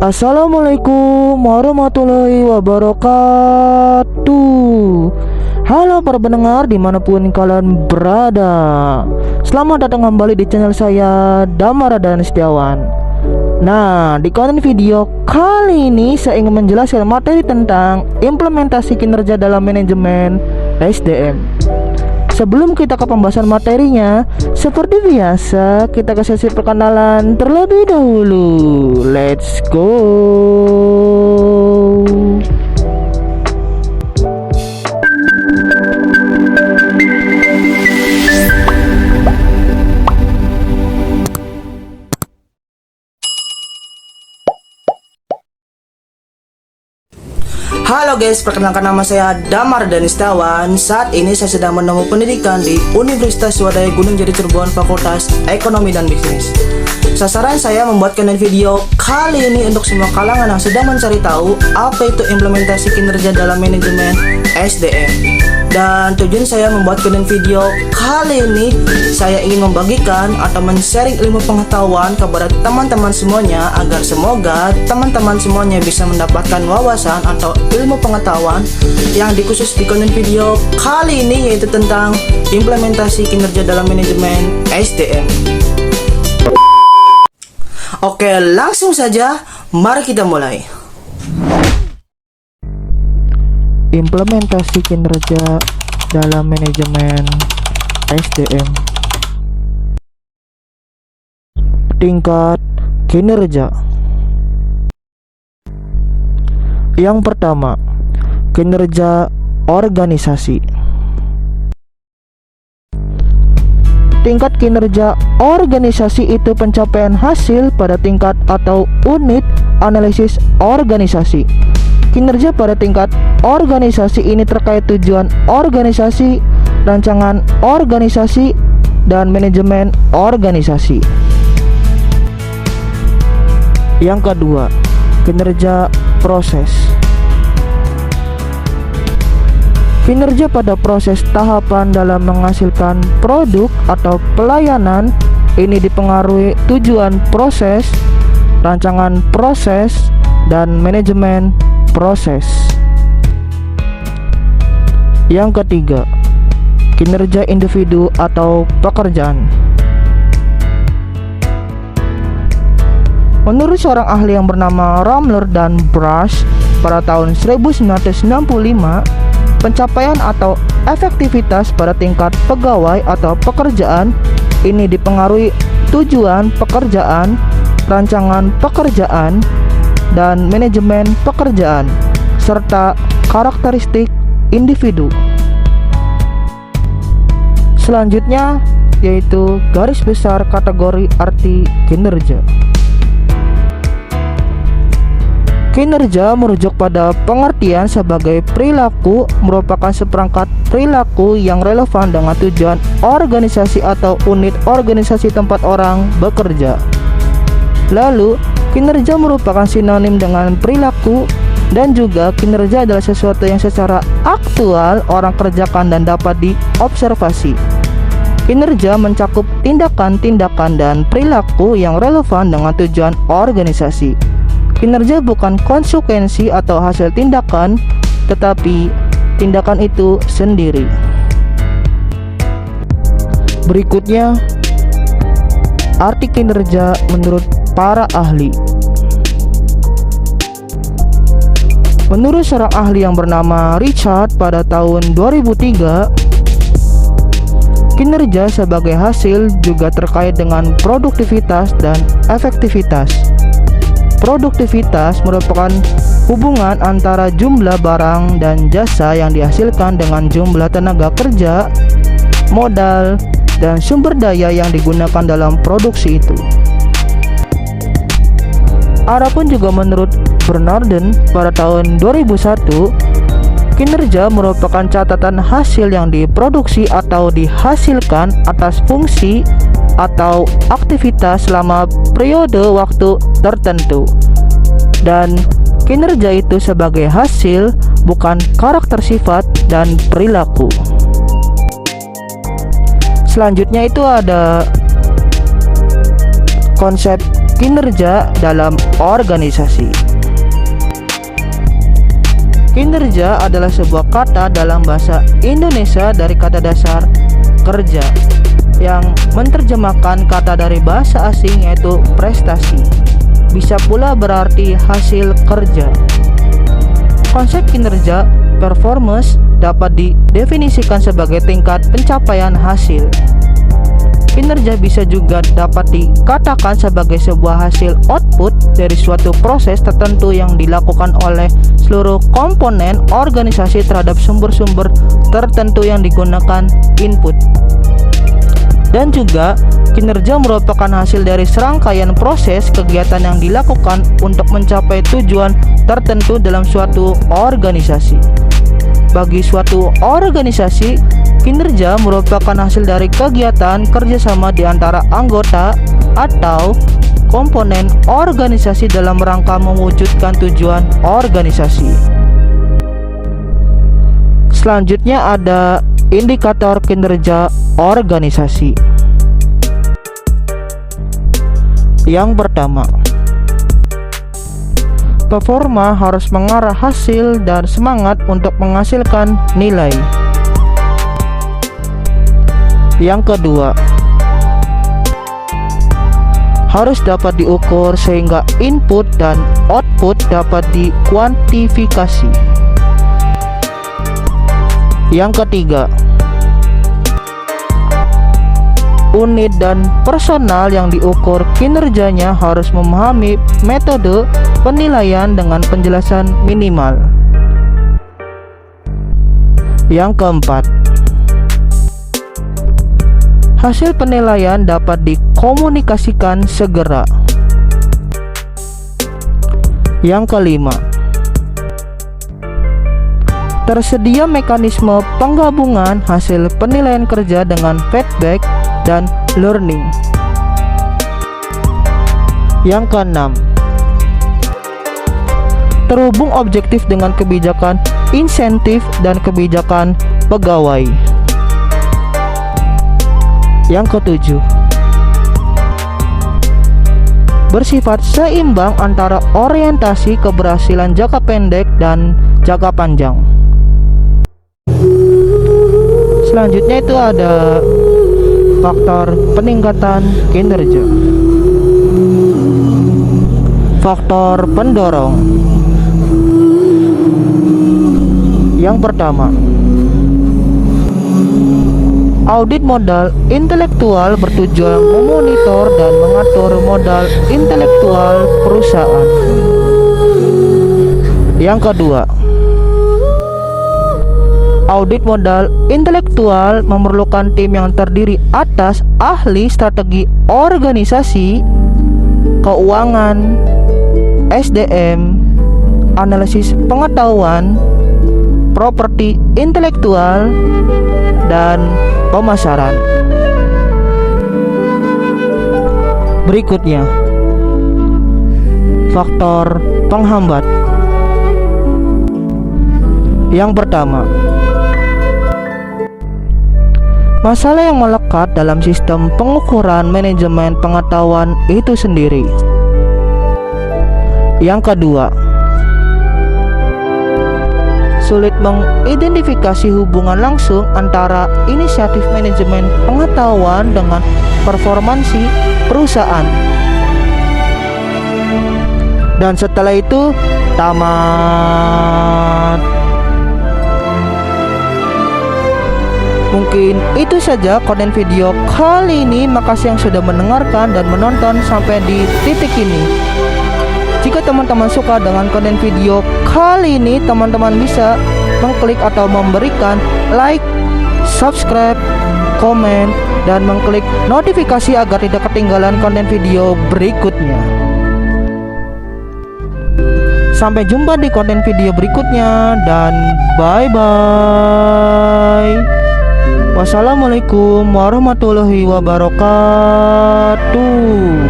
Assalamualaikum warahmatullahi wabarakatuh. Halo para pendengar dimanapun kalian berada, selamat datang kembali di channel saya Damar dan Setiawan. Nah, di konten video kali ini saya ingin menjelaskan materi tentang implementasi kinerja dalam manajemen SDM. Sebelum kita ke pembahasan materinya, seperti biasa kita ke sesi perkenalan terlebih dahulu. Let's go. Halo guys, perkenalkan nama saya Damar dan Setiawan. Saat ini saya sedang menempuh pendidikan di Universitas Swadaya Gunung Jati Cirebon, Fakultas Ekonomi dan Bisnis. Sasaran saya membuat konten video kali ini untuk semua kalangan yang sedang mencari tahu apa itu implementasi kinerja dalam manajemen SDM. Dan tujuan saya membuat konten video kali ini, saya ingin membagikan atau men-sharing ilmu pengetahuan kepada teman-teman semuanya, agar semoga teman-teman semuanya bisa mendapatkan wawasan atau ilmu pengetahuan yang dikhusus di konten video kali ini, yaitu tentang implementasi kinerja dalam manajemen SDM. Oke, langsung saja mari kita mulai. Implementasi kinerja dalam manajemen SDM. Tingkat kinerja. Yang pertama, kinerja organisasi. Tingkat kinerja organisasi itu pencapaian hasil pada tingkat atau unit analisis organisasi. Kinerja pada tingkat organisasi ini terkait tujuan organisasi, rancangan organisasi, dan manajemen organisasi. Yang kedua, kinerja proses. Kinerja pada proses tahapan dalam menghasilkan produk atau pelayanan ini dipengaruhi tujuan proses, rancangan proses, dan manajemen proses. Yang ketiga, kinerja individu atau pekerjaan. Menurut seorang ahli yang bernama Ramler dan Brush pada tahun 1965, pencapaian atau efektivitas pada tingkat pegawai atau pekerjaan ini dipengaruhi tujuan pekerjaan, rancangan pekerjaan, dan manajemen pekerjaan, serta karakteristik individu. Selanjutnya yaitu garis besar kategori arti kinerja. Kinerja merujuk pada pengertian sebagai perilaku, merupakan seperangkat perilaku yang relevan dengan tujuan organisasi atau unit organisasi tempat orang bekerja. Lalu, kinerja merupakan sinonim dengan perilaku, dan juga kinerja adalah sesuatu yang secara aktual orang kerjakan dan dapat diobservasi. Kinerja mencakup tindakan-tindakan dan perilaku yang relevan dengan tujuan organisasi. Kinerja bukan konsekuensi atau hasil tindakan, tetapi tindakan itu sendiri. Berikutnya, arti kinerja menurut para ahli. Menurut seorang ahli yang bernama Richard pada tahun 2003, kinerja sebagai hasil juga terkait dengan produktivitas dan efektivitas. Produktivitas merupakan hubungan antara jumlah barang dan jasa yang dihasilkan dengan jumlah tenaga kerja, modal, dan sumber daya yang digunakan dalam produksi itu. Adapun juga menurut Bernarden pada tahun 2001, kinerja merupakan catatan hasil yang diproduksi atau dihasilkan atas fungsi atau aktivitas selama periode waktu tertentu. Dan kinerja itu sebagai hasil, bukan karakter sifat dan perilaku. Selanjutnya itu ada konsep kinerja dalam organisasi. Kinerja adalah sebuah kata dalam bahasa Indonesia dari kata dasar kerja yang menerjemahkan kata dari bahasa asing yaitu prestasi. Bisa pula berarti hasil kerja. Konsep kinerja performance dapat didefinisikan sebagai tingkat pencapaian hasil. Kinerja bisa juga dapat dikatakan sebagai sebuah hasil output dari suatu proses tertentu yang dilakukan oleh seluruh komponen organisasi terhadap sumber-sumber tertentu yang digunakan input. Dan juga kinerja merupakan hasil dari serangkaian proses kegiatan yang dilakukan untuk mencapai tujuan tertentu dalam suatu organisasi. Bagi suatu organisasi, kinerja merupakan hasil dari kegiatan kerjasama di antara anggota atau komponen organisasi dalam rangka mewujudkan tujuan organisasi. Selanjutnya ada indikator kinerja organisasi. Yang pertama, performa harus mengarah hasil dan semangat untuk menghasilkan nilai. Yang kedua, harus dapat diukur sehingga input dan output dapat dikuantifikasi. Yang ketiga, unit dan personal yang diukur kinerjanya harus memahami metode penilaian dengan penjelasan minimal. Yang keempat, hasil penilaian dapat dikomunikasikan segera. Yang kelima, tersedia mekanisme penggabungan hasil penilaian kerja dengan feedback dan learning. Yang keenam, terhubung objektif dengan kebijakan insentif dan kebijakan pegawai. Yang ketujuh, bersifat seimbang antara orientasi keberhasilan jangka pendek dan jangka panjang. Selanjutnya itu ada faktor peningkatan kinerja. Faktor pendorong. Yang pertama, audit modal intelektual bertujuan memonitor dan mengatur modal intelektual perusahaan. Yang kedua, audit modal intelektual memerlukan tim yang terdiri atas ahli strategi organisasi, keuangan, SDM, analisis pengetahuan, properti intelektual, dan pemasaran. Berikutnya, faktor penghambat. Yang pertama, masalah yang melekat dalam sistem pengukuran manajemen pengetahuan itu sendiri. Yang kedua, sulit mengidentifikasi hubungan langsung antara inisiatif manajemen pengetahuan dengan performansi perusahaan. Dan setelah itu tamat. Mungkin itu saja konten video kali ini. Makasih yang sudah mendengarkan dan menonton sampai di titik ini. Jika teman-teman suka dengan konten video kali ini, teman-teman bisa mengklik atau memberikan like, subscribe, komen, dan mengklik notifikasi agar tidak ketinggalan konten video berikutnya. Sampai jumpa di konten video berikutnya dan bye-bye. Wassalamualaikum warahmatullahi wabarakatuh.